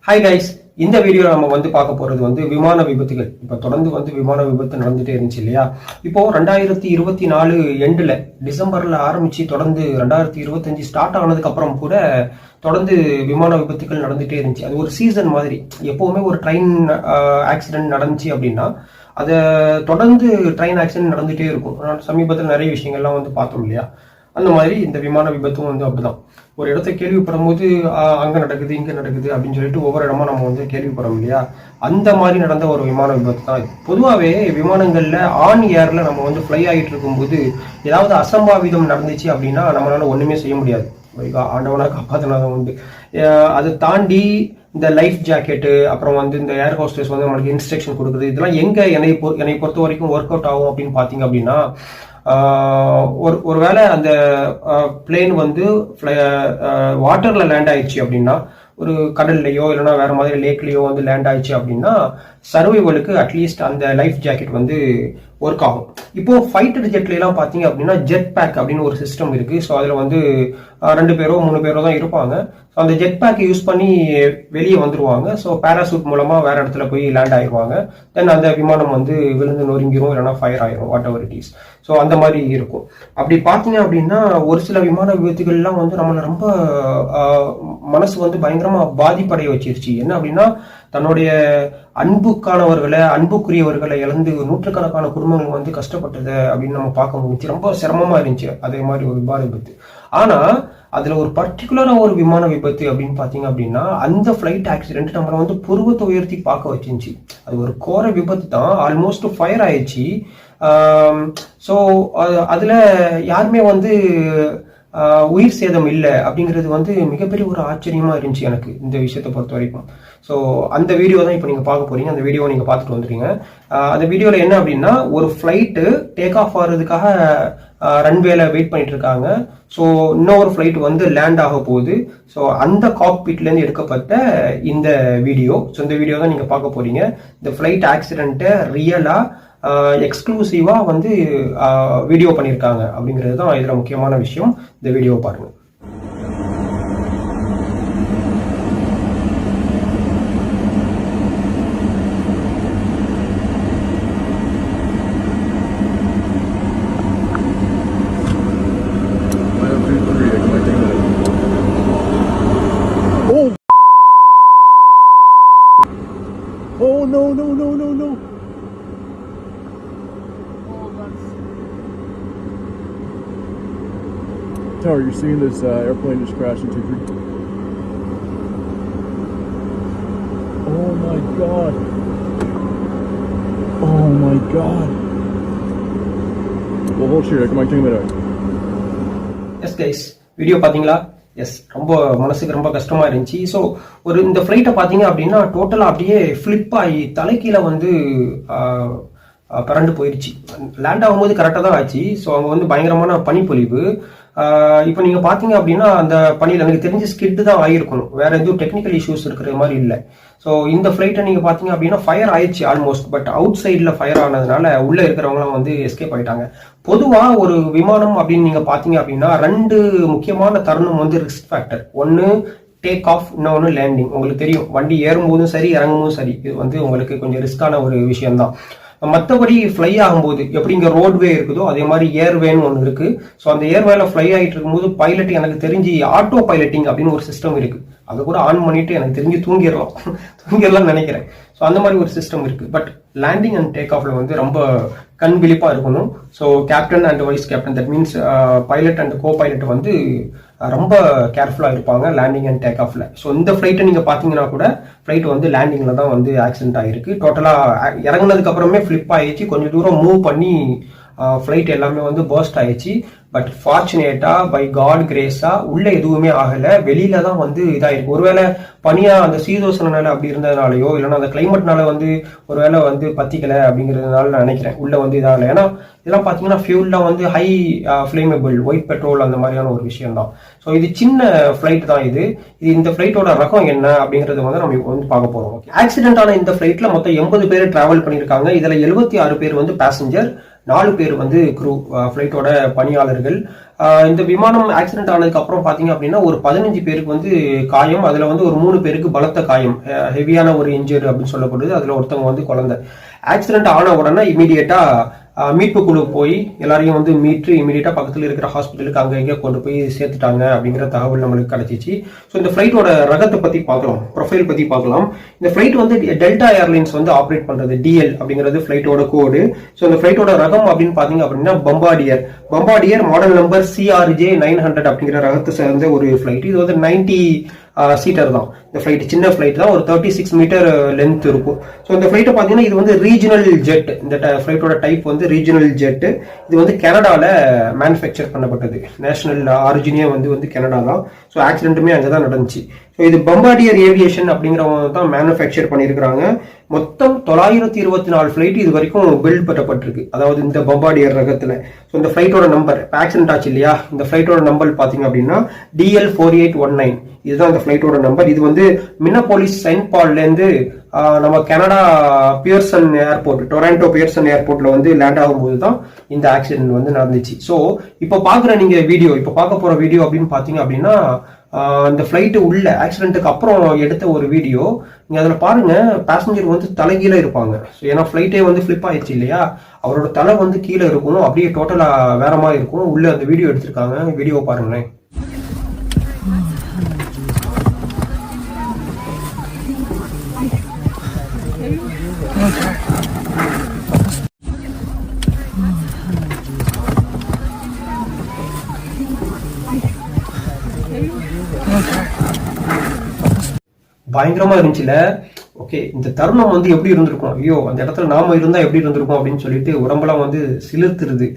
Hi guys, இந்த video நம்ம பார்க்க போறது விமான விபத்துகள். இப்போ தொடர்ந்து விமான விபத்து நடந்துட்டே இருந்துச்சு இல்லையா? இப்போ 2024 எண்டுல டிசம்பர்ல ஆரம்பிச்சு தொடர்ந்து 2025 ஸ்டார்ட் ஆனதுக்கு அப்புறம் கூட தொடர்ந்து விமான விபத்துகள் நடந்துட்டே இருந்துச்சு. அது ஒரு சீசன் மாதிரி. எப்பவுமே ஒரு ட்ரெயின் ஆக்சிடென்ட் நடந்துச்சு அப்படின்னா அதை தொடர்ந்து ட்ரெயின் ஆக்சிடென்ட் நடந்துட்டே இருக்கும். சமீபத்தில் நிறைய விஷயங்கள்லாம் பார்த்தோம் இல்லையா? அந்த மாதிரி இந்த விமான விபத்தும் அப்படிதான். ஒரு இடத்தை கேள்விப்படும் போது அங்க நடக்குது இங்க நடக்குது அப்படின்னு சொல்லிட்டு ஒவ்வொரு இடமா நம்ம கேள்விப்படுறோம் இல்லையா? அந்த மாதிரி நடந்த ஒரு விமான விபத்து தான் இது. பொதுவாகவே விமானங்கள்ல ஆன் ஏர்ல நம்ம ஃப்ளை ஆகிட்டு இருக்கும்போது ஏதாவது அசம்பாவிதம் நடந்துச்சு அப்படின்னா நம்மளால ஒண்ணுமே செய்ய முடியாது. ஆண்டவனா காப்பாத்தினாதான் உண்டு. அதை தாண்டி இந்த லைஃப் ஜாக்கெட்டு, அப்புறம் இந்த ஏர் ஹோஸ்டர்ஸ் நம்மளுக்கு இன்ஸ்ட்ரக்ஷன் கொடுக்குறது, இதெல்லாம் எங்க என்னை பொறுத்த வரைக்கும் ஒர்க் அவுட் ஆகும் அப்படின்னு பாத்தீங்க அப்படின்னா, ஒருவேளை அந்த பிளேன் வாட்டர்ல லேண்ட் ஆயிடுச்சு அப்படின்னா, ஒரு கடல்லையோ இல்லைன்னா வேற மாதிரி லேக்லயோ லேண்ட் ஆயிடுச்சு அப்படின்னா சர்வைவலுக்கு அட்லீஸ்ட் அந்த லைஃப் ஜாக்கெட் ஒர்க் ஆகும். இப்போ ஃபைட்டர் ஜெட்ல எல்லாம் பாத்தீங்க அப்படின்னா ஜெட் பேக் அப்படின்னு ஒரு சிஸ்டம் இருக்கு. ஸோ அதுல 2 பேரோ 3 பேரோ தான் இருப்பாங்க. ஸோ அந்த ஜெட் பேக் யூஸ் பண்ணி வெளியே வந்துருவாங்க. ஸோ பேராசூட் மூலமா வேற இடத்துல போய் லேண்ட் ஆயிடுவாங்க. தென் அந்த விமானம் விழுந்து நொறுங்கிரும், இல்லைன்னா ஃபயர் ஆயிரும், what ever it is. So அந்த மாதிரி இருக்கும். அப்படி பார்த்தீங்க அப்படின்னா ஒரு சில விமான விபத்துகள்லாம் நம்மளை ரொம்ப மனசு பயங்கரமா பாதிப்படைய வச்சிருச்சு. என்ன அப்படின்னா, தன்னுடைய அன்புக்குரியவர்களை இழந்து நூற்றுக்கணக்கான குடும்பங்கள் கஷ்டப்பட்டது அப்படின்னு நம்ம பார்க்க முடிஞ்சு. ரொம்ப சிரமமா இருந்துச்சு அதே மாதிரி ஒரு விமான விபத்து. ஆனா அதுல ஒரு பர்டிகுலரா ஒரு விமான விபத்து அப்படின்னு பாத்தீங்க அப்படின்னா, அந்த பிளைட் ஆக்சிடென்ட் நம்மளை புருவத்தை உயர்த்தி பார்க்க வச்சிருந்துச்சு. அது ஒரு கோர விபத்து தான். ஆல்மோஸ்ட் ஃபயர் ஆயிடுச்சு. ஸோ அதுல யாருமே உயிர் சேதம் இல்லை அப்படிங்கிறது மிகப்பெரிய ஒரு ஆச்சரியமா இருந்துச்சு எனக்கு இந்த விஷயத்தை பொறுத்த வரைக்கும். ஸோ அந்த வீடியோ தான் இப்போ நீங்க பார்க்க போறீங்க. அந்த வீடியோவை நீங்க பார்த்துட்டு வந்துறீங்க. அந்த வீடியோல என்ன அப்படின்னா, ஒரு ஃபிளைட்டு டேக் ஆஃப் ஆகிறதுக்காக ரன்வேல வெயிட் பண்ணிட்டு இருக்காங்க. ஸோ இன்னொரு ஃபிளைட் லேண்ட் ஆக போகுது. ஸோ அந்த காக்பிட்ல இருந்து எடுக்கப்பட்ட இந்த வீடியோ. ஸோ இந்த வீடியோ தான் நீங்க பார்க்க போறீங்க. இந்த ஃபிளைட் ஆக்சிடென்ட்டை ரியலா எக்ஸ்க்ளூசிவா வீடியோ பண்ணியிருக்காங்க அப்படிங்கிறது தான் இதுல முக்கியமான விஷயம். இந்த வீடியோ பாருங்க. Oh no no no no no! Tower, you're seeing this airplane just crash into three. Oh my god! Oh my god! Well, hold shit. Come on, take me out. Yes, guys. Video பாத்தீங்களா? S, ரொம்ப மனசுக்கு ரொம்ப கஷ்டமா இருந்துச்சு. So இந்த ஃபிளைட்டை பார்த்தீங்க அப்படின்னா டோட்டலாக அப்படியே ஃபிளிப் ஆகி தலைக்கீழ பறண்டு போயிடுச்சு. லேண்ட் ஆகும்போது கரெக்டாக தான் ஆச்சு. ஸோ அவங்க பயங்கரமான பனிப்பொழிவு. இப்போ நீங்க பாத்தீங்க அப்படின்னா அந்த பணியில் எனக்கு தெரிஞ்சு ஸ்கிட் தான் ஆகிருக்கணும். வேற எதுவும் டெக்னிக்கல் இஷ்யூஸ் இருக்கிற மாதிரி இல்லை. ஸோ இந்த ஃபிளைட்டை நீங்க பாத்தீங்க அப்படின்னா ஃபயர் ஆயிடுச்சு ஆல்மோஸ்ட். பட் அவுட் சைட்ல ஃபயர் ஆனதுனால உள்ள இருக்கிறவங்களாம் எஸ்கேப் ஆயிட்டாங்க. பொதுவா ஒரு விமானம் அப்படின்னு நீங்க பாத்தீங்க அப்படின்னா 2 முக்கியமான தருணம் ரிஸ்க் ஃபேக்டர். ஒன்னு டேக் ஆஃப், இன்னொன்னு லேண்டிங். உங்களுக்கு தெரியும், வண்டி ஏறும்போதும் சரி இறங்கும்போதும் சரி இது உங்களுக்கு கொஞ்சம் ரிஸ்கான ஒரு விஷயம் தான். மற்றபடி ஃப்ளை ஆகும்போது எப்படி இங்க ரோட்வே இருக்குதோ அதே மாதிரி ஏர்வேன்னு ஒன்று இருக்கு. ஸோ அந்த ஏர்வேல ஃப்ளை ஆகிட்டு இருக்கும்போது பைலட் எனக்கு தெரிஞ்சு ஆட்டோ பைலட்டிங் அப்படின்னு ஒரு சிஸ்டம் இருக்கு. அதை கூட ஆன் பண்ணிட்டு எனக்கு தெரிஞ்சு தூங்கிடலாம் நினைக்கிறேன். ஸோ அந்த மாதிரி ஒரு சிஸ்டம் இருக்கு. பட் லேண்டிங் அண்ட் டேக் ஆஃப்ல ரொம்ப கண் விழிப்பா இருக்கணும். So captain and vice captain, that means pilot and co pilot ரொம்ப கேர்ஃபுல்லா இருப்பாங்க லேண்டிங் அண்ட் டேக் ஆஃப்ல. ஸோ இந்த ஃபிளைட்டை நீங்க பாத்தீங்கன்னா கூட ஃபிளைட் லேண்டிங்ல தான் ஆக்சிடென்ட் ஆயிருக்கு. டோட்டலா இறங்குனதுக்கு அப்புறமே ஃபிளிப் ஆயிடுச்சு. கொஞ்சம் தூரம் மூவ் பண்ணி ஃபிளைட் எல்லாமே பர்ஸ்ட் ஆயிடுச்சு. பட் ஃபார்ச்சுனேட்டா பை காட் கிரேஸா உள்ள எதுவுமே ஆகல. வெளியில தான் இதாயிருக்கு. ஒருவேளை பனியா அந்த சீதோசனால அப்படி இருந்ததுனாலயோ இல்லைன்னா அந்த கிளைமேட்னால ஒருவேளை பத்திக்கல அப்படிங்கிறதுனால நான் நினைக்கிறேன் உள்ள இதாகல. ஏன்னா இதெல்லாம் பாத்தீங்கன்னா ஃபியூல்லாம் ஹை ஃபிளேமபிள் ஒயிட் பெட்ரோல் அந்த மாதிரியான ஒரு விஷயம் தான். ஸோ இது சின்ன ஃபிளைட் தான். இந்த ஃபிளைட்டோட ரகம் என்ன அப்படிங்கறது நம்ம பார்க்க போறோம். ஆக்சிடென்ட் ஆன இந்த ஃபிளைட்ல மொத்தம் 80 பேர் டிராவல் பண்ணிருக்காங்க. இதுல 76 பேர் பேசஞ்சர், 4 பேர் வந்து க்ரூ ஃப்ளைட்டோட பணியாளர்கள். இந்த விமானம் ஆக்சிடென்ட் ஆனதுக்கு அப்புறம் பாத்தீங்க அப்படின்னா ஒரு 15 பேருக்கு வந்து காயம். அதுல வந்து ஒரு 3 பேருக்கு பலத்த காயம், ஹெவியான ஒரு இன்ஜரி அப்படின்னு சொல்லப்படுது. அதுல ஒருத்தவங்க வந்து குழந்தை. ஆக்சிடென்ட் ஆன உடனே இமீடியட்டா மீட்பு குழு போய் எல்லாரையும் வந்து மீட்டு இமீடியட்டா பக்கத்தில் இருக்கிற ஹாஸ்பிட்டலுக்கு அங்க இங்க கொண்டு போய் சேர்த்துட்டாங்க அப்படிங்கிற தகவல் நம்மளுக்கு கிடைச்சிச்சு. ஸோ இந்த ஃபிளைட்டோட ரகத்தை பத்தி பார்க்கலாம், ப்ரொஃபைல் பத்தி பார்க்கலாம். இந்த ஃபிளைட் வந்து டெல்டா ஏர்லைன்ஸ் வந்து ஆப்ரேட் பண்றது, டிஎல் அப்படிங்கிறது ஃபிளைட்டோட கோடு. ஸோ இந்த ஃபிளைட்டோட ரகம் அப்படின்னு பாத்தீங்க அப்படின்னா பம்பாடியர் மாடல் நம்பர் CRJ 900 அப்படிங்கிற ரகத்தை சேர்ந்த ஒரு ஃபிளைட். இது வந்து 90 சீட்டர் தான். இந்த ஃபிளைட் சின்ன ஃபிளைட் தான், ஒரு 36 மீட்டர் லென்த் இருக்கும். ஸோ இந்த ஃபிளைட்டை பார்த்தீங்கன்னா இது வந்து ரீஜனல் ஜெட். இந்த ஃபிளைட்டோட டைப் வந்து ரீஜனல் ஜெட். இது வந்து கனடால மேனுஃபேக்சர் பண்ணப்பட்டது. நேஷனல் ஆரிஜினே வந்து கனடா தான். ஸோ ஆக்சிடென்ட்டுமே அங்கே தான் நடந்துச்சு. ஸோ இது பம்பாடியர் ஏவியேஷன் அப்படிங்கிறவங்க தான் மேனுஃபேக்சர் பண்ணியிருக்கிறாங்க. மொத்தம் 924 ஃபிளைட் இது வரைக்கும் பில்ட் பண்ணப்பட்டிருக்கு, அதாவது இந்த பம்பாடியர் ரகத்துல. ஸோ இந்த ஃபிளைட்டோட நம்பர் ஆக்சிடென்ட் ஆச்சு இல்லையா, இந்த ஃபிளைட்டோட நம்பர் பாத்தீங்க அப்படின்னா DL4819. இதுதான் இந்த ஃபிளைட்டோட நம்பர். இது வந்து மின்னபோலிஸ் செயின்ட் பால்ல இருந்து நம்ம Canada Pearson airport, Toronto Pearson ஏர்போர்ட்ல வந்து லேண்ட் ஆகும்போது தான் இந்த ஆக்சிடென்ட் வந்து நடந்துச்சு. ஸோ இப்போ பாக்குற நீங்க வீடியோ, இப்போ பார்க்க போற வீடியோ அப்படின்னு பாத்தீங்க அப்படின்னா இந்த ஃபிளைட் உள்ள ஆக்சிடென்ட்டுக்கு அப்புறம் எடுத்த ஒரு வீடியோ. நீங்க அதுல பாருங்க, பேசஞ்சர் வந்து தலைகீழ இருப்பாங்க. ஸோ ஏன்னா ஃபிளைட்டே வந்து ஃபிளிப் ஆயிடுச்சு இல்லையா, அவரோட தலை வந்து கீழே இருக்கும், அப்படியே டோட்டலா வேற மாதிரி இருக்கும். உள்ள அந்த வீடியோ எடுத்திருக்காங்க, வீடியோ பாருங்களேன். பயங்கரமா இருந்துச்சுல. ஓகே, இந்த தருணம் வந்து எப்படி இருந்திருக்கும், ஐயோ அந்த இடத்துல நாம இருந்தா எப்படி இருந்திருக்கும் அப்படின்னு சொல்லிட்டு உடம்பெல்லாம் வந்து சிலிர்த்துருது.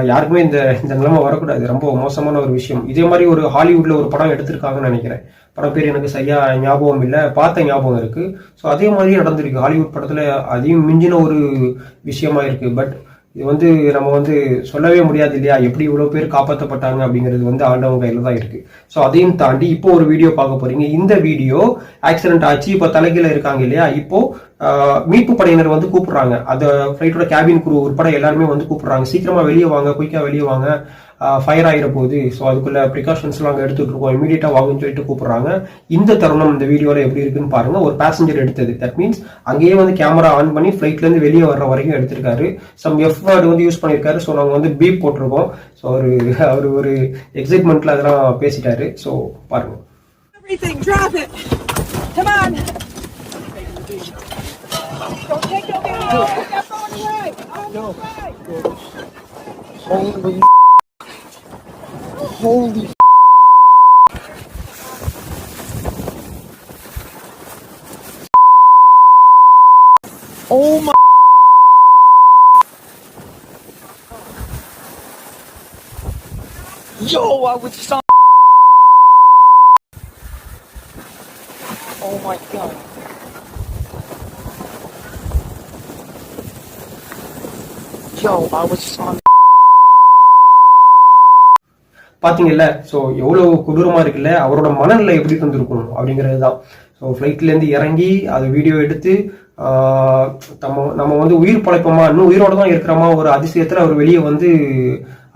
யாருக்குமே இந்த நிலைமை வரக்கூடாது, ரொம்ப மோசமான ஒரு விஷயம். இதே மாதிரி ஒரு ஹாலிவுட்ல ஒரு படம் எடுத்திருக்காங்கன்னு நினைக்கிறேன். படம் பேர் எனக்கு சரியா ஞாபகம் இல்லை, பார்த்த ஞாபகம் இருக்கு. ஸோ அதே மாதிரி நடந்திருக்கு ஹாலிவுட் படத்துல, அதையும் மிஞ்சின ஒரு விஷயமா இருக்கு. பட் இது வந்து நம்ம வந்து சொல்லவே முடியாது இல்லையா, எப்படி இவ்வளவு பேர் காப்பாற்றப்பட்டாங்க அப்படிங்கிறது வந்து ஆண்டவங்க கையில தான் இருக்கு. ஸோ அதையும் தாண்டி இப்போ ஒரு வீடியோ பார்க்க போறீங்க. இந்த வீடியோ ஆக்சிடென்ட் ஆச்சு, இப்போ தலைகீழ இருக்காங்க இல்லையா, இப்போ மீட்பு படையினர் வந்து கூப்பிடுறாங்க. அந்த ஃபிளைட்டோட கேபின் குரூ உட்பட எல்லாருமே வந்து கூப்பிடுறாங்க, சீக்கிரமா வெளியே வாங்க, குயிக்கா வெளியே வாங்க, ஃபயர் ஆகிற போகுது. ஸோ அதுக்குள்ள ப்ரிகாஷன்ஸ் எல்லாம் அங்கே எடுத்துட்டு இருக்கோம், இமீடியட்டா வாங்கன்னு சொல்லிட்டு கூப்பிடுறாங்க. இந்த தருணம் இந்த வீடியோல எப்படி இருக்குன்னு பாருங்க. ஒரு பேசஞ்சர் எடுத்தது, தட் மீன்ஸ் அங்கேயே வந்து கேமரா ஆன் பண்ணி ஃபிளைட்ல இருந்து வெளியே வர்ற வரைக்கும் எடுத்திருக்காரு. சம் எஃப் வேர்டு வந்து யூஸ் பண்ணியிருக்காரு. ஸோ நாங்கள் வந்து பீப் போட்டிருக்கோம். ஸோ அவர் ஒரு எக்ஸைட்மெண்ட்ல அதெல்லாம் பேசிட்டாரு. ஸோ பாருங்க. Everything, drop it. Come on. Don't take no video. Get that phone away. Holy oh my yo, I was just on oh my god yo, I was just on பாத்தீங்கல்ல. So எவ்வளவு கொடூரமா இருக்குல்ல, அவரோட மனநிலை எப்படி இருந்திருக்கும் அப்படிங்கிறது தான். ஸோ ஃபிளைட்ல இருந்து இறங்கி அது வீடியோ எடுத்து நம்ம வந்து உயிர் பழைப்போமா, இன்னும் உயிரோட தான் இருக்கிறோமா, ஒரு அதிசயத்துல அவர் வெளியே வந்து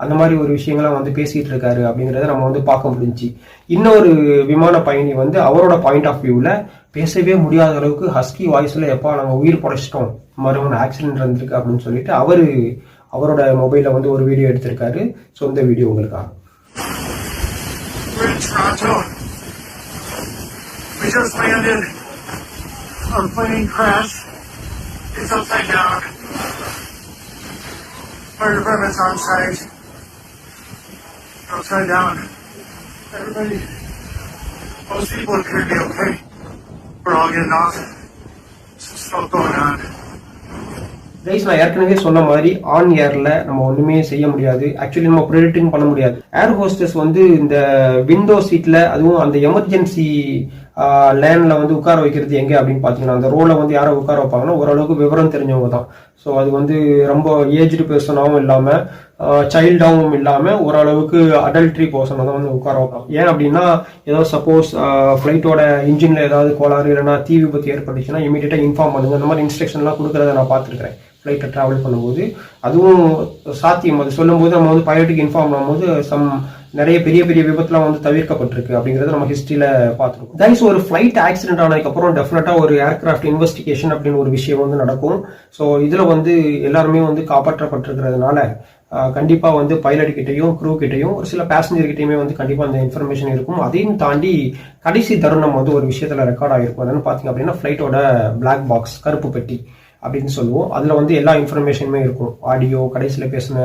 அந்த மாதிரி ஒரு விஷயங்கள்லாம் வந்து பேசிட்டு இருக்காரு அப்படிங்கிறத நம்ம வந்து பார்க்க முடிஞ்சுச்சு. இன்னொரு விமான பயணி வந்து அவரோட பாயிண்ட் ஆஃப் வியூல பேசவே முடியாத அளவுக்கு ஹஸ்கி வாய்ஸ்ல, எப்பா நாங்க உயிர் படைச்சிட்டோம், மறுபடியும் ஆக்சிடென்ட் இருந்திருக்கு அப்படின்னு சொல்லிட்டு அவரோட மொபைல்ல வந்து ஒரு வீடியோ எடுத்திருக்காரு. ஸோ இந்த வீடியோ உங்களுக்காக. We're in Toronto. We just landed. Our plane crashed. It's upside down. Fire department's on site. Upside down. Everybody, most people appear to be okay. We're all getting off. Some stuff going on. Guys, நான் ஏற்கனவே சொன்ன மாதிரி on ஏர்ல நம்ம ஒண்ணுமே செய்ய முடியாது. Actually நம்ம ப்ரெடிக்டிங் பண்ண முடியாது. ஏர் ஹோஸ்டஸ் வந்து இந்த விண்டோ சீட்ல, அதுவும் அந்த எமர்ஜென்சி லேண்ட்ல வந்து உட்கார வைக்கிறது எங்க அப்படின்னு பாத்தீங்கன்னா அந்த ரோல வந்து யாரை உட்கார வைப்பாங்கன்னா ஓரளவுக்கு விவரம் தெரிஞ்சவங்க தான். ஸோ அது வந்து ரொம்ப ஏஜ்டு பர்சனாகவும் இல்லாம சைல்டாகவும் இல்லாம ஓரளவுக்கு அடல்ட்ரி பர்சனை தான் வந்து உட்கார வைப்பாங்க. ஏன் அப்படின்னா ஏதோ சப்போஸ் ஃபிளைட்டோட இன்ஜின்ல ஏதாவது கோளாறு இல்லைன்னா தீ விபத்து ஏற்பட்டுச்சுன்னா இமீடியட்டா இன்ஃபார்ம் பண்ணுங்க, அந்த மாதிரி இன்ஸ்ட்ரக்ஷன்லாம் கொடுக்கறத நான் பார்த்துருக்கிறேன் ஃப்ளைட்டை ட்ராவல் பண்ணும்போது. அதுவும் சாத்தியம், அது சொல்லும்போது நம்ம வந்து பைலட்டுக்கு இன்ஃபார்ம் பண்ணும்போது நிறைய பெரிய பெரிய விபத்துலாம் வந்து தவிர்க்கப்பட்டிருக்கு அப்படிங்கறத நம்ம ஹிஸ்டரியில பார்த்துருக்கோம். கைஸ், ஒரு ஃபிளைட் ஆக்சிடென்ட் ஆனதுக்கப்புறம் டெஃபினட்டா ஒரு ஏர்கிராஃப்ட் இன்வெஸ்டிகேஷன் அப்படின்னு ஒரு விஷயம் வந்து நடக்கும். ஸோ இதுல வந்து எல்லாருமே வந்து காப்பாற்றப்பட்டிருக்கிறதுனால கண்டிப்பா வந்து பைலட் கிட்டையும் க்ரூ கிட்டையும் ஒரு சில பேசஞ்சர் கிட்டையுமே வந்து கண்டிப்பா அந்த இன்ஃபர்மேஷன் இருக்கும். அதையும் தாண்டி கடைசி தருணம் வந்து ஒரு விஷயத்துல ரெக்கார்ட் ஆகிருக்கும். என்னன்னு பாத்தீங்க அப்படின்னா ஃபிளைட்டோட பிளாக் பாக்ஸ், கருப்பு பெட்டி அப்படின்னு சொல்லுவோம். அதுல வந்து எல்லா இன்ஃபர்மேஷனுமே இருக்கும். ஆடியோ, கடைசியில பேசின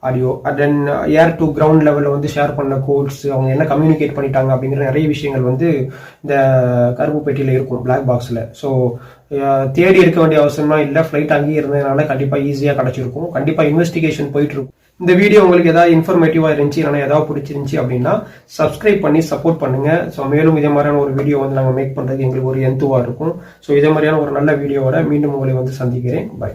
audio, then air to ground லெவல்ல வந்து ஷேர் பண்ண கோட்ஸ், அவங்க என்ன கம்யூனிகேட் பண்ணிட்டாங்க அப்படிங்கிற நிறைய விஷயங்கள் வந்து இந்த கருப்பு பெட்டியில இருக்கும், பிளாக் பாக்ஸ்ல. ஸோ தேடி இருக்க வேண்டிய அவசியம்லாம் இல்லை, ஃபிளைட் அங்கேயே இருந்ததுனால கண்டிப்பா ஈஸியா கிடைச்சிருக்கும். கண்டிப்பா இன்வெஸ்டிகேஷன் போயிட்டு இருக்கும். இந்த வீடியோ உங்களுக்கு ஏதாவது இன்ஃபர்மேட்டிவா இருந்துச்சு, இல்லைன்னா ஏதாவது பிடிச்சிருந்துச்சு அப்படின்னா சப்ஸ்கிரைப் பண்ணி சப்போர்ட் பண்ணுங்க. ஸோ மேலும் இதே மாதிரியான ஒரு வீடியோ வந்து நாங்கள் மேக் பண்றது எங்களுக்கு ஒரு எந்துவா இருக்கும். ஸோ இதே மாதிரியான ஒரு நல்ல வீடியோவோட மீண்டும் உங்களை வந்து சந்திக்கிறேன். பை.